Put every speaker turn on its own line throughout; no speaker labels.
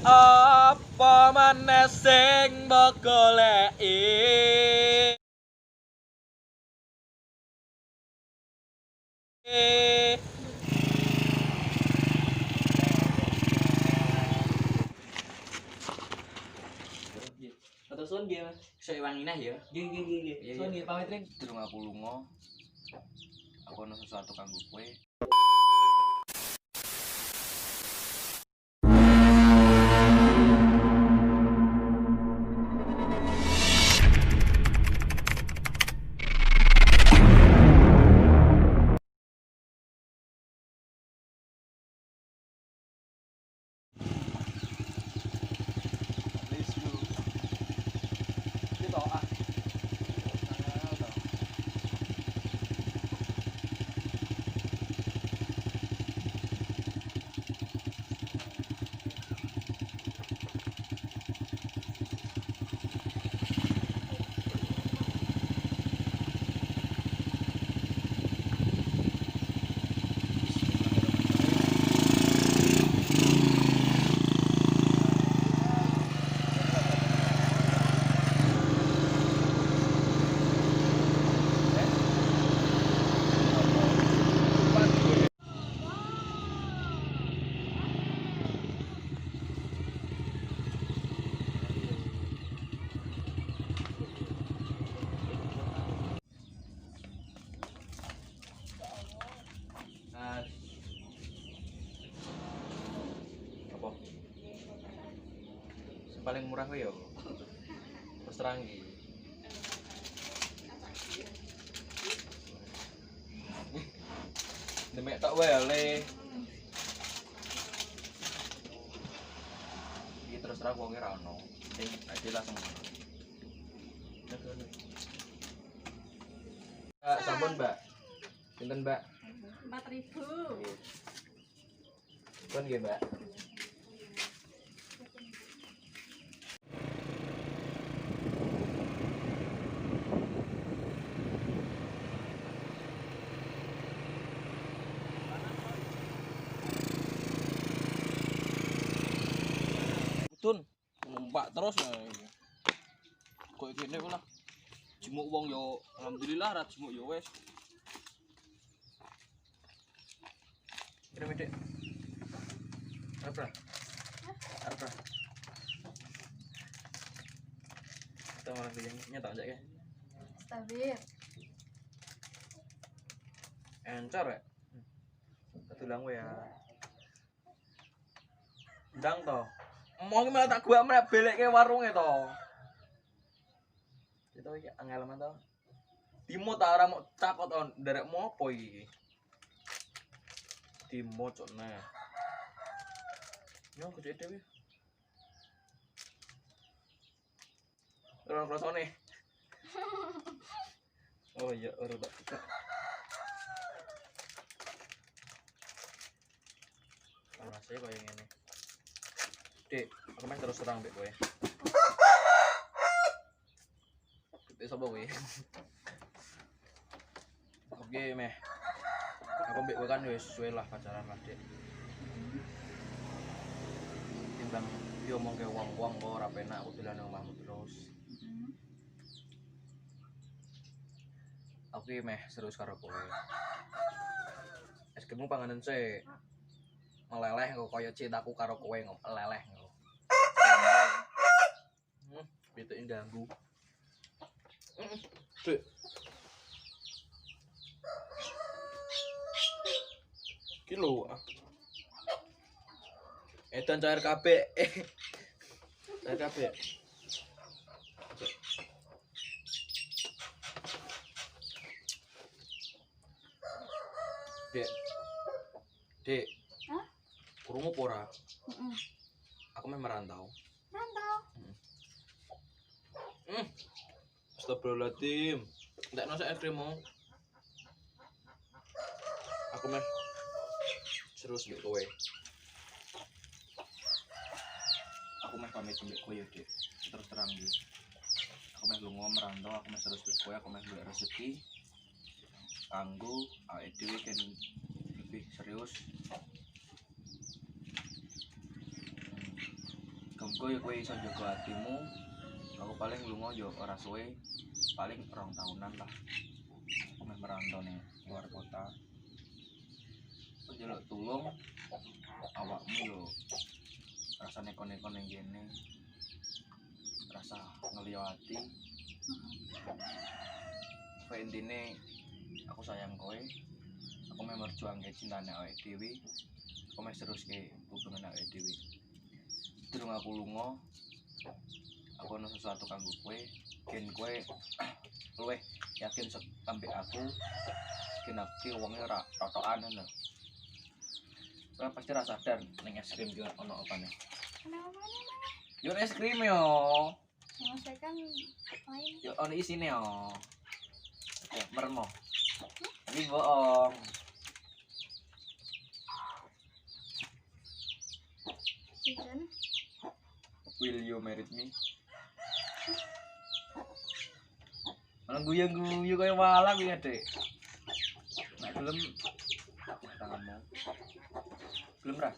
Apa maneh sing mbok goleki?
Atau son dia, saya wanginah ya. Gini. Son dia pamit ring.
Durung aku lunga. Aku ono sesuatu kanggo kowe. Apa? Sing paling murah kuwi yo. Terus terang iki. Demek tok wae le. Iki terus terang wong ora ono. Sing aja langsung. Sampun, Mbak. Pinten, Mbak?
4.000.
Pun nggih, Mbak. Tun, numpak terus ya. Kok kene ku lah. Jemuk wong yo alhamdulillah ra jemuk yo wis. Kira medek. Apa? Apa? Kita malah yang nyata aja ya.
Stabil.
Encer ya. Ketulang ya. Ndang to. Mau malah tak gua mrep belekke warunge to. Itu iki angeleman to. Timo ta ora mau cakot on nderek mopo iki. Timo cokne. Yo gede dhewe. Ora krasane. Oh iya, ora tak. Panasnya kaya ngene. Dek, aku main terus terang dek kowe. Dek sapa kowe? Oke, meh. Aku mbek kowe kan wis suwe lah pacaran lah, Dek. Timbang yo omong ke wong-wong kok ora penak aku dolan nang omahmu terus. Aku meh serius karo kowe. Es krimmu panganan sik. Meleleh kok kaya cintaku karo kowe meleleh kok. Pitik ganggu. Dek. Ki lho. Edan cair kabeh. Cair kabeh. Dek. Dek.
Hah?
Krungu apa ora?
Heeh.
Aku meh merantau.
Rantau.
Astagfirullahaladzim. Entekno sik es krimmu. Aku meh serius mbek kowe. Aku meh pamit mbek kowe ya, Dik. Terus terang iki. Aku meh lunga merantau, aku meh serius mbek kowe, aku meh golek rezeki. Kanggo awake dhewe kan lebih serius. kowe iso jaga hatimu. Aku paling lunga yo ora suwe, paling 2 tahunan lah. Aku meh merantau ning luar kota. Aku njaluk tulung awakmu yo rasa neko-neko ning kene. Rasa ngeliyo ati. Kowe intine aku sayang kowe. Aku meh merjuangke cintane awake dhewe. Aku meh teruske hubungan awake dhewe. Durung aku lunga, aku ono sesuatu kanggo kowe. Gen kowe luwih yakin ambek aku. Gen aku wonge ora totokan ngono. Kowe pasti ra sadar ning es krim ki ono opane.
Kenapa nih?
Yo es krim yo.
Yang saya kan lain.
Yo ono isine yo. Mermo. Ini bohong.
Chicken.
Will you marry me? Malah guyu-guyu kayak malam ya, Dek. Nek gelem tanganmu. Gelem ra?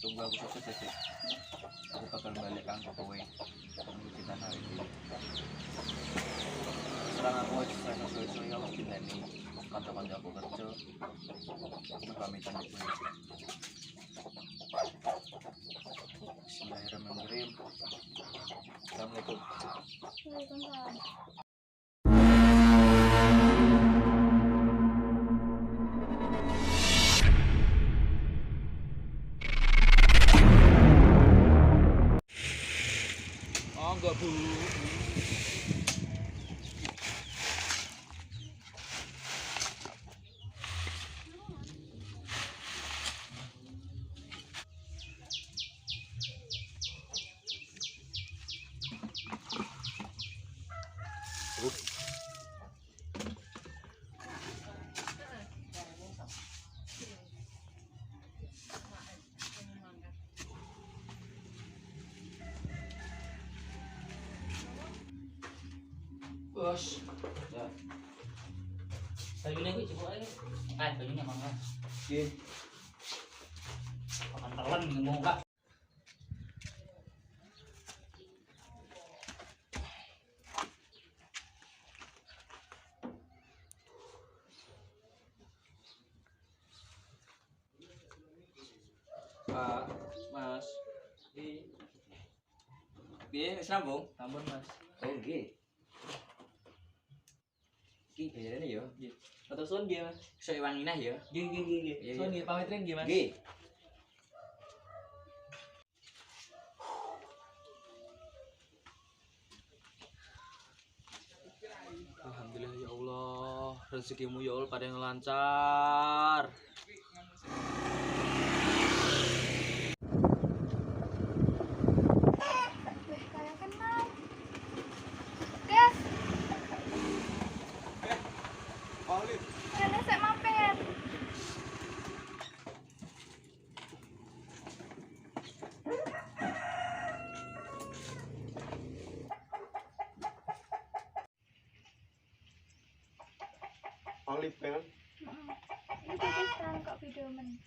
Tunggu aku sukses ya, Dek. Aku bakal balik kanggo kowe. Aku cinta nawe iki. Serang aku wis seneng suwe-suwe aku cinta-cinta kanca-kanca aku kerja. Aku pamitan di kowe. Bismillahirrahmanirrahim. Assalamualaikum.
Waalaikumsalam.
Oh enggak bu.
Bos. Ya. Bajunya gue coba aja. Bajunya mana?
Nggih.
Makan telan ngomong enggak.
Pak, Mas. Piye wis rampung? Sampun, Mas.
Oh, nggih. Iki bayarane ya.
Nggih. Matur suwun nggih, Mas.
Sok iwan minah ya.
Nggih, nggih, nggih, nggih.
Iya,
Suwun
iya.
nggih, pamit ring nggih, Mas.
Nggih.
Alhamdulillah ya Allah, rezekimu ya Allah pada yang lancar.
Wih, kayak kenal. Guys,
Palit.
Rene saya mampir.
Palit kan?
Ini pakistan kok video men.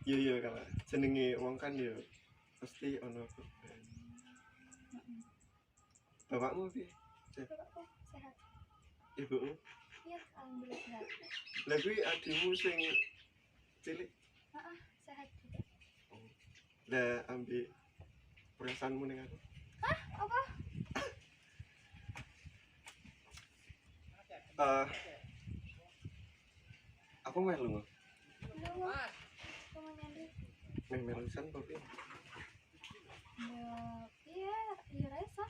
Iya kalau jenenge wong kan ya pasti ono korban. Bapakmu piye?
Bapakku sehat.
Ibumu?
Iya, alhamdulillah sehat.
Lah kuwi adikmu sing cilik.
Sehat juga.
Lah ambil perasaanmu ning aku.
Hah? Apa?
Aku meh lunga.
Lu. Kamu nyandi.
Meh melusan kok piye?
Ya, iya, iya rasa.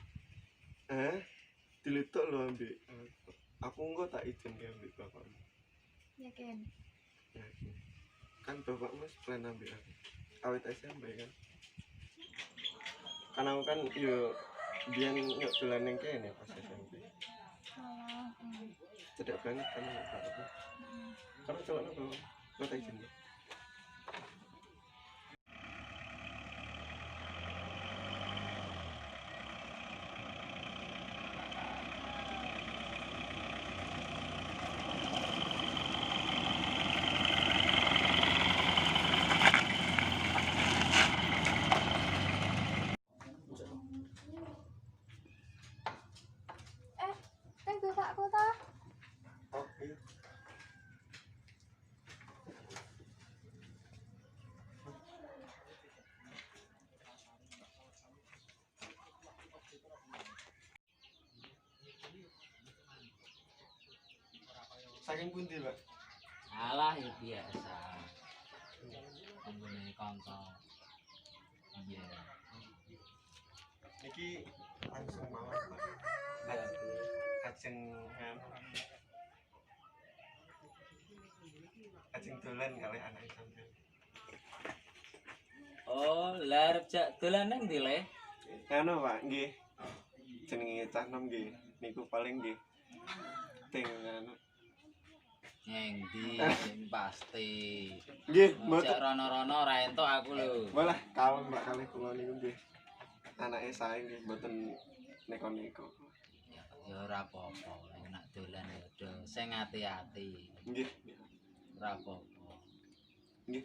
Diletok lho ambek aku engko tak izin ke ambek bapakmu.
Yakin.
Ya, kan bapakmu plan ambek aku. Awet SMP kan. Kan aku kan yo biyen nyok dolan ning kene pas SMP.
Oh,
Cedek banget kan bapakku. Karena cowok apa? Kau tak izin.
aku toh.
Oke. Saking pundi, Pak?
Alah ya biasa. Kumpulane kanca. Iya.
Iki langsung mawon, Pak. Ajeng ajeng dolan kali anak sampean.
Oh, lah arep jak dolan nang ndi le?
Anu, Pak, nggih. Jenenge cah nom nggih. Niku paling nggih. Ting anu.
Neng ndi sing pasti.
Nggih,
Jak
mboten.
rono-rono ora entuk aku lho.
Malah kawon Mbak kalih kula niku nggih. Anake sae nggih mboten neko-neko.
Ya ora apa-apa, nek nak dolan ya do sing ati-ati.
Nggih.
Ora apa-apa.
Nggih.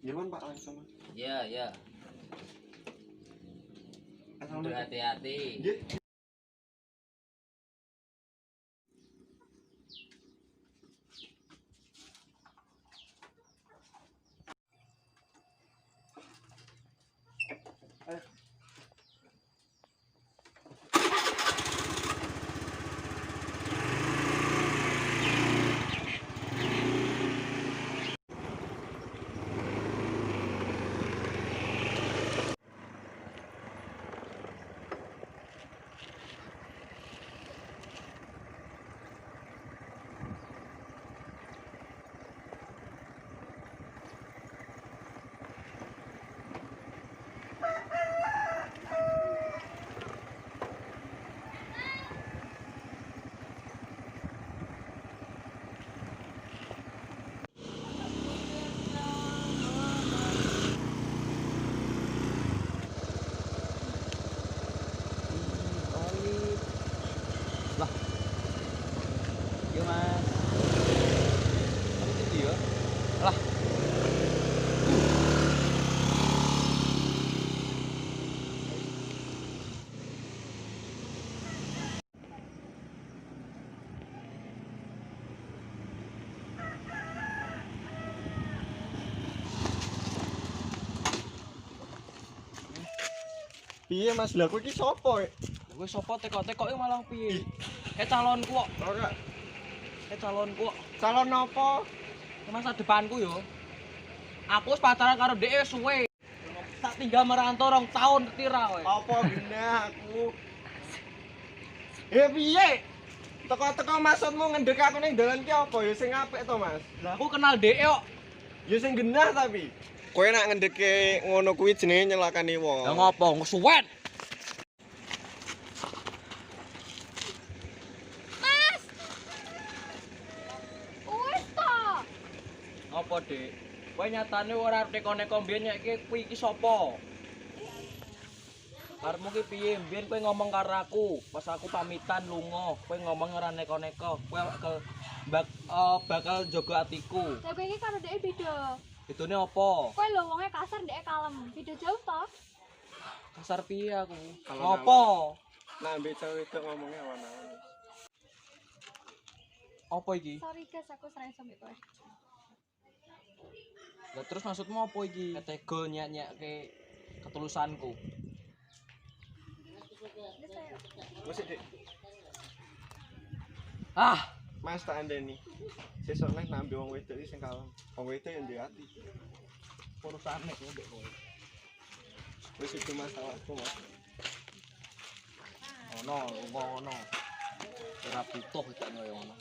Nggih, Pak langsung.
Ya, ya. Kudu
Assalamualaikum.
hati-hati.
Nggih.
Yo Mas. Apa itu ya? Lah.
Piye Mas, lha kowe iki sapa?
Kowe sapa teko-tekoke malah piye? Calonku kok.
Ora
Calonku kok.
calon napa?
Masa depanku yo. Aku wis pacaran karo dhek wis suwe. Tak tinggal merantau 2 tahun tira kowe.
Apa genah aku? Piye? Teko-teko maksudmu ngendek aku ning dalan ki apa ya sing apik to, Mas?
Lah aku kenal dhek kok.
Ya sing genah tapi. Kowe nak ngendeke ngono kuwi jenenge nyelakani wong.
Lah ngopo? Ngesuwen.
Mas. Wis toh.
Ngopo, Dik? Kowe nyatane ora arep neko-neko mbiyen nyek kuwi iki sapa? Karepmu ki piye? Mbiyen kowe ngomong karo aku, pas aku pamitan lunga, kowe ngomong ora neko-neko. Kowe bakal jaga atiku.
Lah kowe iki karo dhek beda.
Idune apa?
Kowe lho wonge kasar dhek kalem. Beda jauh toh.
Kasar piye aku?
Kalau
Ngopo?
Nah, mbek cewek itu ngomongnya awan-awan.
Apa iki?
Sorry guys, aku sering sampe kowe.
Lah terus maksudmu apa iki? Tega nyak-nyakke ketulusanku.
Wis Dik,
Ah,
Mas tak andeni. Sesuk nek nambe wong wedok iki sing kalem. Wong wedok yang ndek ati.
urusane kowe mbek kowe.
Wis itu masalahku, Mas.
Ono. Ora butuh iki koyo ngono.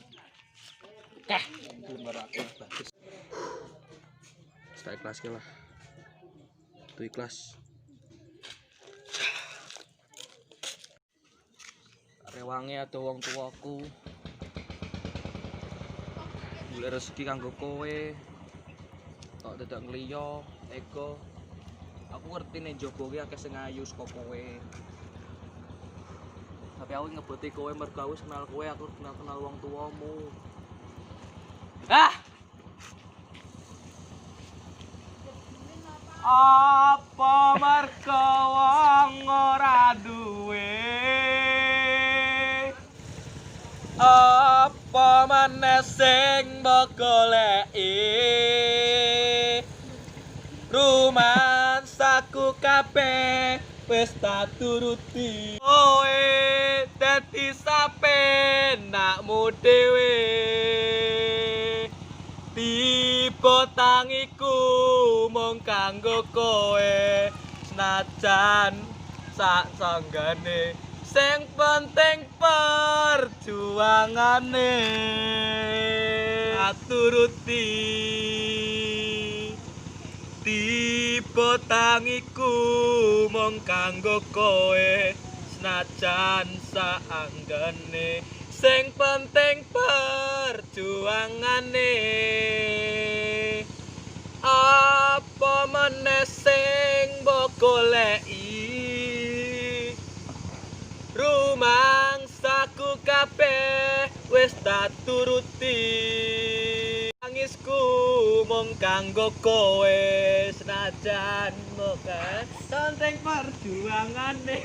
Keh, lembar aku bagus. Tak ikhlas lah. Itu ikhlas. Rewangi ada wong tuaku. Golek rezeki kanggo kowe. Tok dadak ngliya, ego. Aku ngerti nek njaba ki akeh sing ayu saka kowe. Tapi aku ngeboti kowe mergo aku wis kenal kowe, aku kenal wong tuamu. Ah! Apa mergo wong ora duwe meneh sing mbok goleki rumansaku kabeh wis tak turuti kowe dadi sapenakmu dhewe tiba tangiku mung kanggo kowe senajan sak sanggane sing penting perjuangane aturuti tiba tangiku mung kanggo kowe senajan sak anggane sing penting perjuangane apa meneh sing mbok goleki rumangsaku kabeh wis tak turuti tangisku mung kanggo kowe senajan mung penting perjuangane